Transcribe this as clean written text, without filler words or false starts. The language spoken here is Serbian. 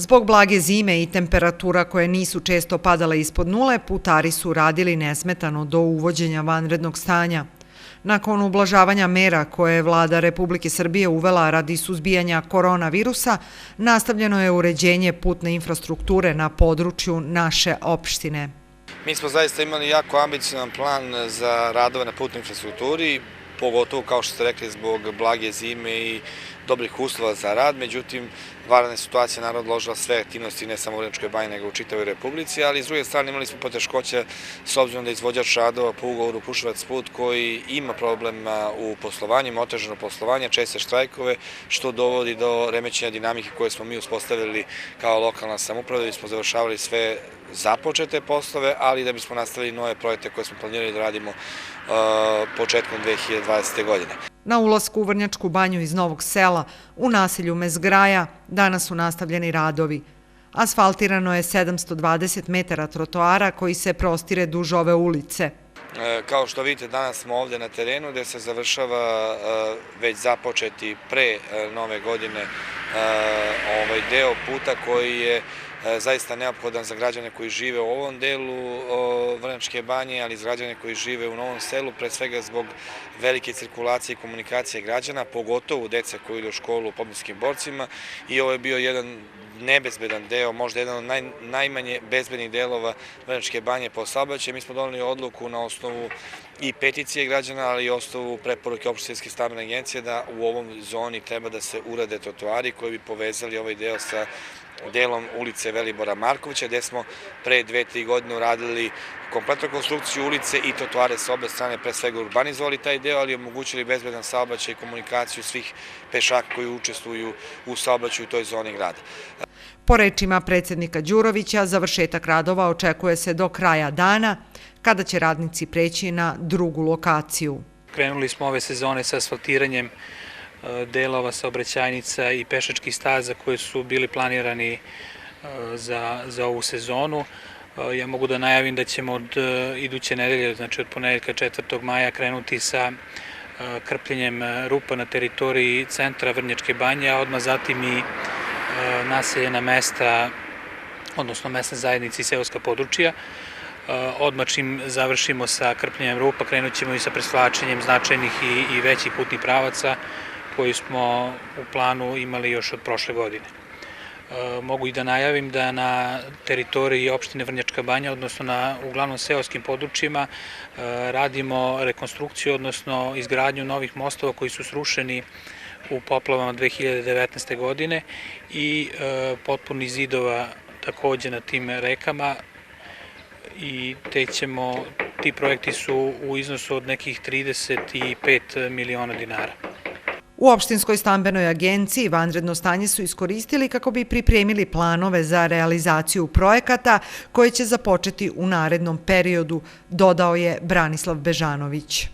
Zbog blage zime i temperatura koje nisu često padale ispod nule, putari su radili nesmetano do uvođenja vanrednog stanja. Nakon ublažavanja mera koje je vlada Republike Srbije uvela radi suzbijanja koronavirusa, nastavljeno je uređenje putne infrastrukture na području naše opštine. Mi smo zaista imali jako ambiciovan plan za radove na putnoj infrastrukturi, pogotovo, kao što ste rekli, zbog blage zime i dobrih uslova za rad. Međutim, vanredna situacija naravno odložila sve aktivnosti, ne samo u Vrnjačkoj Banji, nego u čitavoj Republici, ali s druge strane imali smo poteškoća s obzirom da izvođač radova po ugovoru Kruševac put koji ima problema u poslovanju, otežano poslovanje, česte štrajkove, što dovodi do remećenja dinamike koje smo mi uspostavili kao lokalna samouprava, da bismo završavali sve započete poslove, ali da bismo nastavili nove projekte koje smo planirali da radimo početkom 2020. godine. Na ulasku u Vrnjačku Banju iz Novog Sela, u naselju Mezgraja, danas su nastavljeni radovi. Asfaltirano je 720 metara trotoara koji se prostire duž ove ulice. Kao što vidite, danas smo ovde na terenu gde se završava već započeti pre nove godine ovaj deo puta koji je zaista neophodan za građane koji žive u ovom delu Vrnjačke Banje, ali i za građane koji žive u Novom Selu, pre svega zbog velike cirkulacije i komunikacije građana, pogotovo dece koji idu u školu u Pobunjskim borcima, i ovo je bio jedan nebezbedan deo, možda jedan od najmanje bezbednih delova Vrnjačke Banje po saobraćaju. Mi smo doneli odluku na osnovu i peticije građana, ali i osnovu preporuke Opštinske stambene agencije da u ovom zoni treba da se urade trotoari koji bi povezali ovaj deo sa delom ulice Velibora Markovića, gde smo pre 2-3 godine uradili kompletnu konstrukciju ulice i trotoare sa obe strane, pre svega urbanizovali taj deo, ali omogućili bezbedan saobraćaj i komunikaciju svih pešaka koji učestvuju u saobraćaju u toj zoni grada. Po rečima predsjednika Đurovića, završetak radova očekuje se do kraja dana, kada će radnici preći na drugu lokaciju. Krenuli smo ove sezone sa asfaltiranjem delova saobraćajnica i pešačkih staza koji su bili planirani za ovu sezonu. Ja mogu da najavim da ćemo od iduće nedelje, znači od ponedeljka 4. maja, krenuti sa krpljenjem rupa na teritoriji centra Vrnjačke Banje, a odmah zatim i naseljena mesta, odnosno mesne zajednice i seoska područja. Odmah čim završimo sa krpljenjem rupa, krenut ćemo i sa presvlačenjem značajnih i većih putnih pravaca koji smo u planu imali još od prošle godine. Mogu i da najavim da na teritoriji opštine Vrnjačka Banja, odnosno na uglavnom seoskim područjima, radimo rekonstrukciju, odnosno izgradnju novih mostova koji su srušeni u poplavama 2019. godine i potpuni zidova takođe na tim rekama, i ti projekti su u iznosu od nekih 35 miliona dinara. U Opštinskoj stambenoj agenciji vanredno stanje su iskoristili kako bi pripremili planove za realizaciju projekata koje će započeti u narednom periodu, dodao je Branislav Bežanović.